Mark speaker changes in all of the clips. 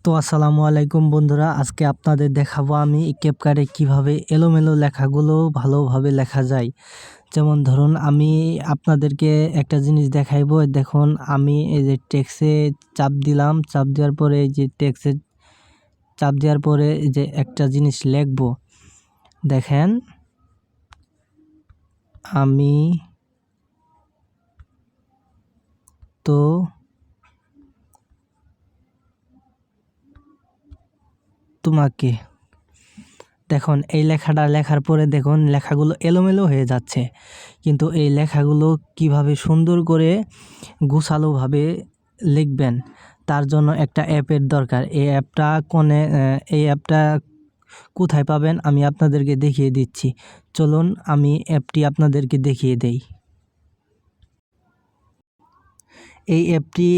Speaker 1: তো আসসালামু আলাইকুম বন্ধুরা, আজকে আপনাদের দেখাবো আমি ক্যাপকাটে কিভাবে এলোমেলো লেখাগুলো ভালোভাবে লেখা যায়। যেমন ধরুন আমি আপনাদেরকে একটা জিনিস দেখাইবো। দেখুন আমি এই যে টেক্সে চাপ দিলাম, চাপ দেওয়ার পরে এই যে টেক্সে চাপ দেওয়ার পরে এই যে একটা জিনিস লিখবো। দেখেন আমি তো তোমাকে, দেখুন এই লেখাটা লেখার পরে দেখুন লেখাগুলো এলোমেলো হয়ে যাচ্ছে, কিন্তু এই লেখাগুলো কিভাবে সুন্দর করে গোছালোভাবে লিখবেন তার জন্য একটা অ্যাপের দরকার। এই অ্যাপটা কোথায় পাবেন আমি আপনাদেরকে দেখিয়ে দিচ্ছি। চলুন আমি অ্যাপটি আপনাদেরকে দেখিয়ে দেই। এই অ্যাপটি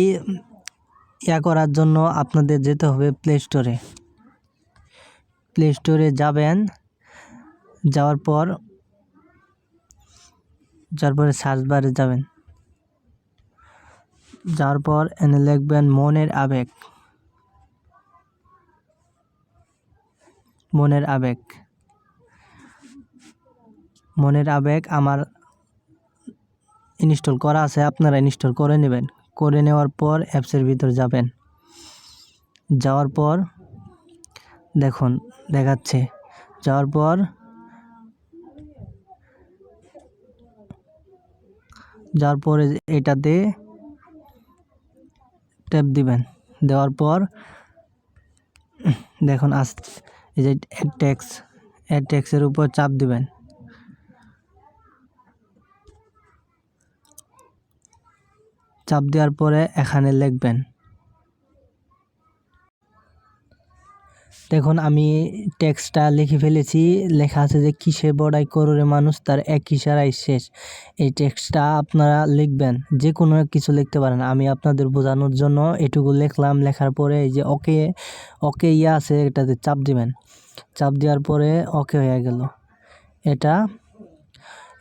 Speaker 1: করার জন্য আপনাদের যেতে হবে প্লে স্টোরে যাবেন। যাওয়ার পরে সার্চ বারে যাবেন। যাওয়ার পর এনে লিখবেন মনের আবেগ আমার ইনস্টল করা আছে, আপনারা ইনস্টল করে নেবেন। করে নেওয়ার পর অ্যাপসের ভিতর যাবেন। যাওয়ার পর দেখুন দেখাচ্ছে। যাওয়ার পর এটাতে ট্যাপ দিবেন। দেওয়ার পর দেখুন এই যে অ্যাড টেক্সের উপর চাপ দিবেন। চাপ দেওয়ার পরে এখানে লিখবেন। দেখুন আমি টেক্সটটা লিখে ফেলেছি। লেখা আছে যে কিসে বড়াই কররে মানুষ তার এক ইশারায় শেষ। এই টেক্সটটা আপনারা লিখবেন, যে কোনো কিছু লিখতে পারেন। আমি আপনাদের বোঝানোর জন্য এটুকু লিখলাম। লেখার পরে এই যে ওকে আছে এটাতে চাপ দিবেন। চাপ দেওয়ার পরে ওকে হয়ে গেল।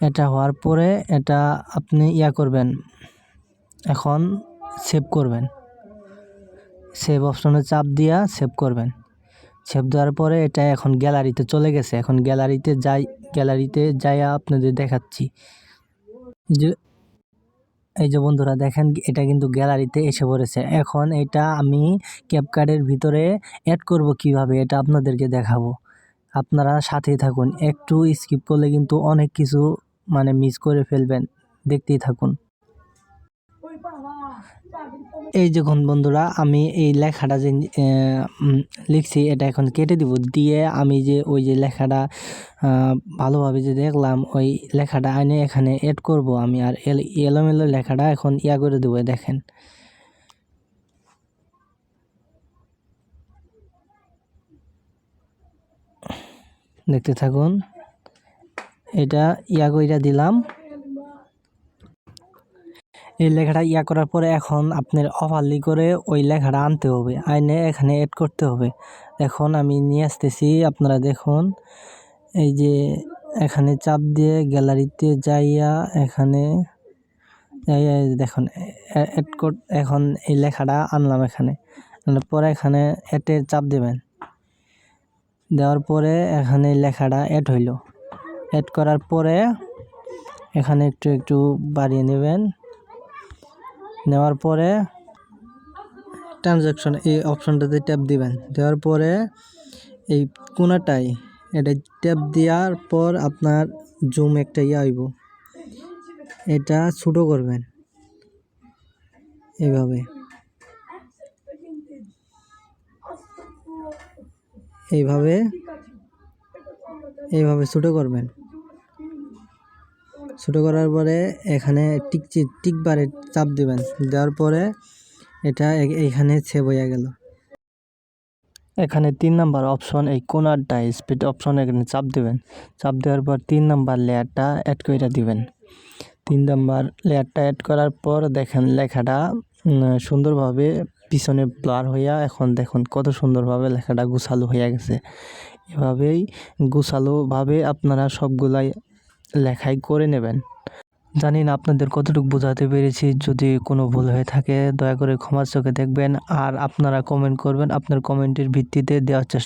Speaker 1: এটা হওয়ার পরে এটা আপনি করবেন, এখন সেভ করবেন। সেভ অপশনে চাপ দিয়া সেভ করবেন। সেভ দেওয়ার পরে এটা এখন গ্যালারিতে চলে গেছে। এখন গ্যালারিতে যাই আপনাদের দেখাচ্ছি। এই যে বন্ধুরা দেখেন, এটা কিন্তু গ্যালারিতে এসে পড়েছে। এখন এটা আমি ক্যাপকাটের ভিতরে অ্যাড করব কিভাবে, এটা আপনাদেরকে দেখাবো। আপনারা সাথেই থাকুন, একটু স্কিপ করলে কিন্তু অনেক কিছু মিস করে ফেলবেন। দেখতেই থাকুন। এই দেখুন বন্ধুরা, আমি এই লেখাটা যে লিখছি এটা এখন কেটে দিব। দিয়ে আমি যে ওই যে লেখাটা ভালোভাবে যে দেখলাম ওই লেখাটা এনে এখানে অ্যাড করব আমি। আর এলোমেলো লেখাটা এখন করে দেবো। দেখেন দেখতে থাকুন। এটা কইরা দিলাম। এই লেখাটা করার পরে এখন আপনার ওভারলি করে ওই লেখাটা আনতে হবে, আইনে এখানে অ্যাড করতে হবে। এখন আমি নিয়ে আসতেছি, আপনারা দেখুন। এই যে এখানে চাপ দিয়ে গ্যালারিতে যাইয়া এখানে দেখুন এখন এই লেখাটা আনলাম। এখানে পরে এখানে অ্যাডে চাপ দেবেন। দেওয়ার পরে এখানে লেখাটা অ্যাড হইল। অ্যাড করার পরে এখানে একটু বাড়িয়ে নেবেন। নেওয়ার পরে ট্রানজ্যাকশন এই অপশনটাতে ট্যাপ দিবেন। দেওয়ার পরে এই কোণাটায় এটা ট্যাপ দেওয়ার পর আপনার জুম একটা আইব, এটা ছোটো করবেন এইভাবে ছোটো করবেন। ছোটো করার পরে এখানে টিকবারে চাপ দিবেন। দেওয়ার পরে এটা এইখানে সেভ হয়ে গেল। এখানে 3 নাম্বার অপশন, এই কোণারটা স্পিড অপশন, এখানে চাপ দিবেন। চাপ দেওয়ার পর 3 নাম্বার লেয়ারটা অ্যাড করে দিবেন। 3 নাম্বার লেয়ারটা অ্যাড করার পর দেখেন লেখাটা সুন্দরভাবে পিছনে ব্লার হইয়া এখন দেখুন কত সুন্দরভাবে লেখাটা গোছালো হয়ে গেছে। এভাবেই গোছালোভাবে আপনারা সবগুলাই লেখাই করে নেবেন। জানি না আপনাদের কতটুকু বোঝাতে পেরেছি। যদি কোনো ভুল হয়ে থাকে দয়া করে ক্ষমার চোখে দেখবেন। আর আপনারা কমেন্ট করবেন, আপনার কমেন্টের ভিত্তিতে দেওয়ার চেষ্টা